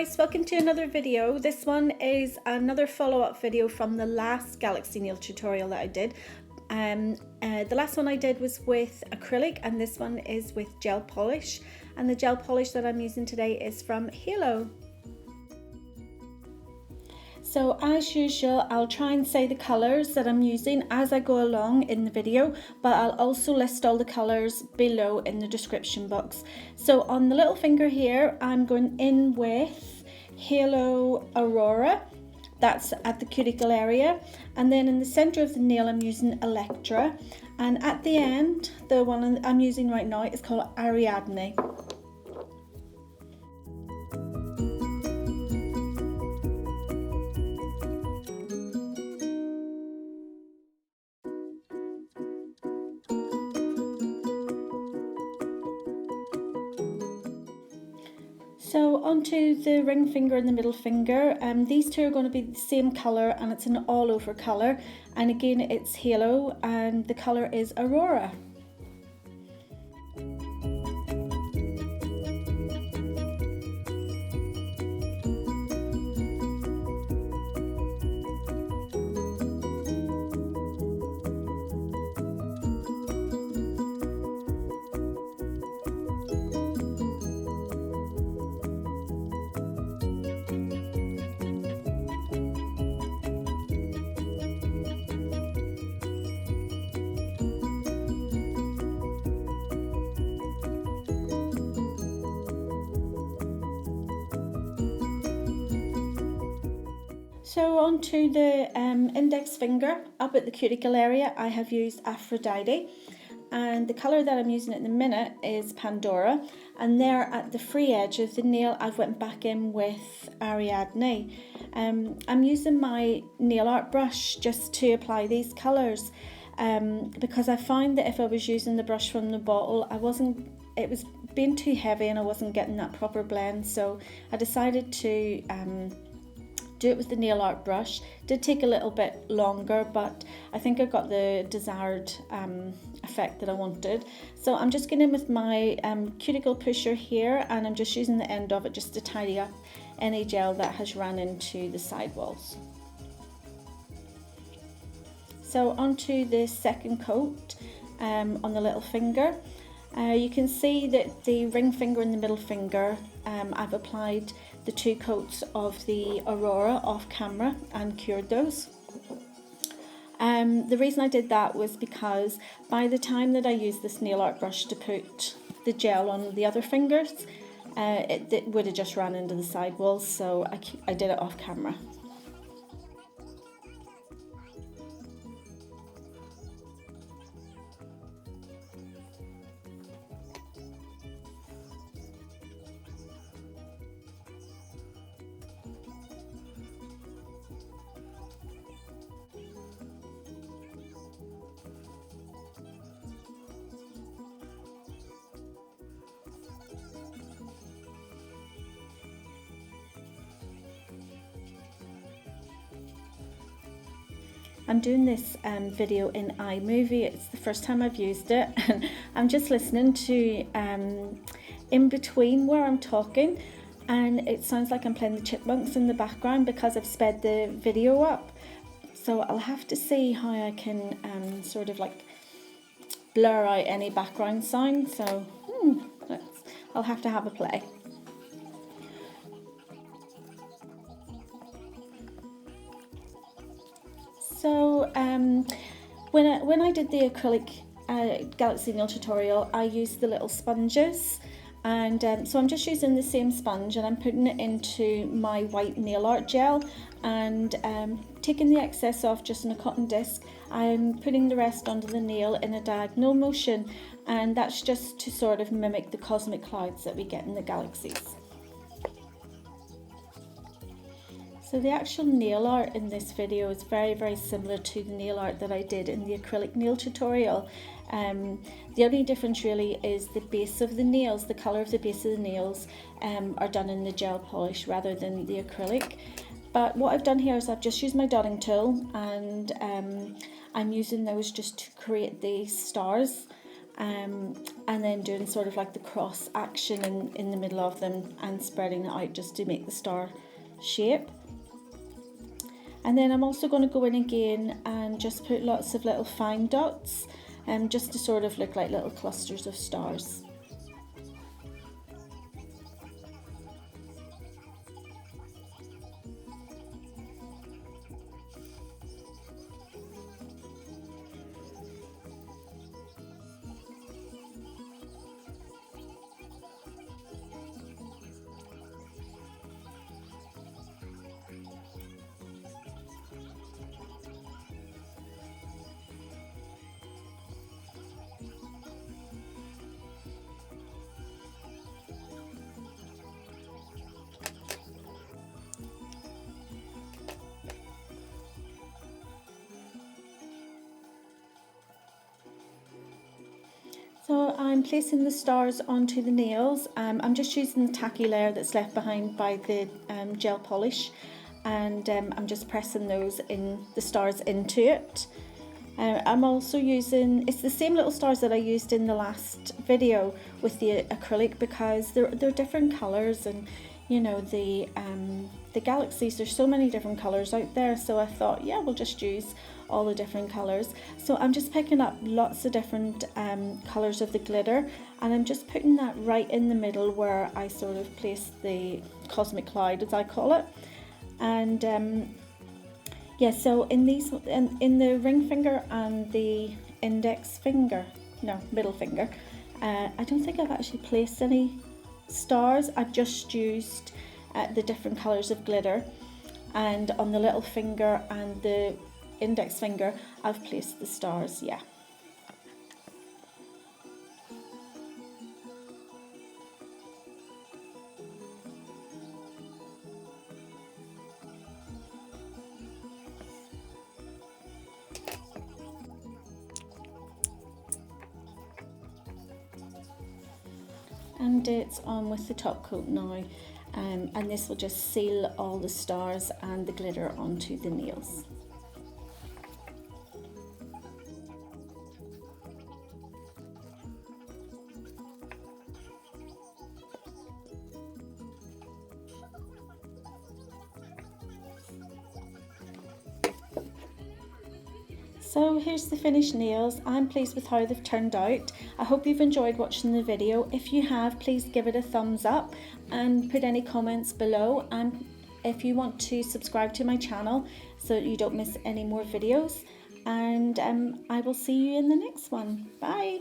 guys, welcome to another video. This one is another follow-up video from the last Galaxy nail tutorial that I did. The last one I did was with acrylic and this one is with gel polish, and the gel polish that I'm using today is from Halo. So as usual, I'll try and say the colours that I'm using as I go along in the video, but I'll also list all the colours below in the description box. So on the little finger here, I'm going in with Halo Aurora. That's at the cuticle area. And then in the centre of the nail, I'm using Electra. And at the end, the one I'm using right now is called Ariadne. So onto the ring finger and the middle finger. These two are going to be the same colour and it's an all over colour, and again it's Halo and the colour is Aurora. So onto the index finger, up at the cuticle area, I have used Aphrodite, and the colour that I'm using at the minute is Pandora, and there at the free edge of the nail I've went back in with Ariadne. I'm using my nail art brush just to apply these colours, because I found that if I was using the brush from the bottle, it was being too heavy and I wasn't getting that proper blend, so I decided to do it with the nail art brush. Did take a little bit longer, but I think I got the desired effect that I wanted. So I'm just going in with my cuticle pusher here, and I'm just using the end of it just to tidy up any gel that has run into the side walls. So onto the second coat on the little finger. You can see that the ring finger and the middle finger, I've applied the two coats of the Aurora off camera and cured those. The reason I did that was because by the time that I used this nail art brush to put the gel on the other fingers, it would have just ran into the side walls, so I did it off camera. I'm doing this video in iMovie. It's the first time I've used it, and I'm just listening to in between where I'm talking, and it sounds like I'm playing the chipmunks in the background because I've sped the video up. So I'll have to see how I can sort of like blur out any background sound. So I'll have to have a play. So when I did the acrylic Galaxy nail tutorial, I used the little sponges, and so I'm just using the same sponge and I'm putting it into my white nail art gel, and taking the excess off just in a cotton disc. I'm putting the rest onto the nail in a diagonal motion, and that's just to sort of mimic the cosmic clouds that we get in the galaxies. So the actual nail art in this video is very, very similar to the nail art that I did in the acrylic nail tutorial. The only difference really is the base of the nails, the colour of the base of the nails are done in the gel polish rather than the acrylic. But what I've done here is I've just used my dotting tool, and I'm using those just to create the stars. and then doing sort of like the cross action in the middle of them and spreading it out just to make the star shape. And then I'm also going to go in again and just put lots of little fine dots, just to sort of look like little clusters of stars. So I'm placing the stars onto the nails. I'm just using the tacky layer that's left behind by the gel polish, and I'm just pressing the stars into it. I'm also using, it's the same little stars that I used in the last video with the acrylic, because they're different colours, and you know, the galaxies, there's so many different colours out there, so I thought, yeah, we'll just use all the different colours. So I'm just picking up lots of different colours of the glitter, and I'm just putting that right in the middle where I sort of place the cosmic cloud, as I call it. And yeah, so in the ring finger and the middle finger, I don't think I've actually placed any stars. I've just used the different colours of glitter, and on the little finger and the index finger I've placed the stars, yeah. And it's on with the top coat now, and this will just seal all the stars and the glitter onto the nails. So here's the finished nails. I'm pleased with how they've turned out. I hope you've enjoyed watching the video. If you have, please give it a thumbs up and put any comments below. And if you want to subscribe to my channel so that you don't miss any more videos. And I will see you in the next one. Bye.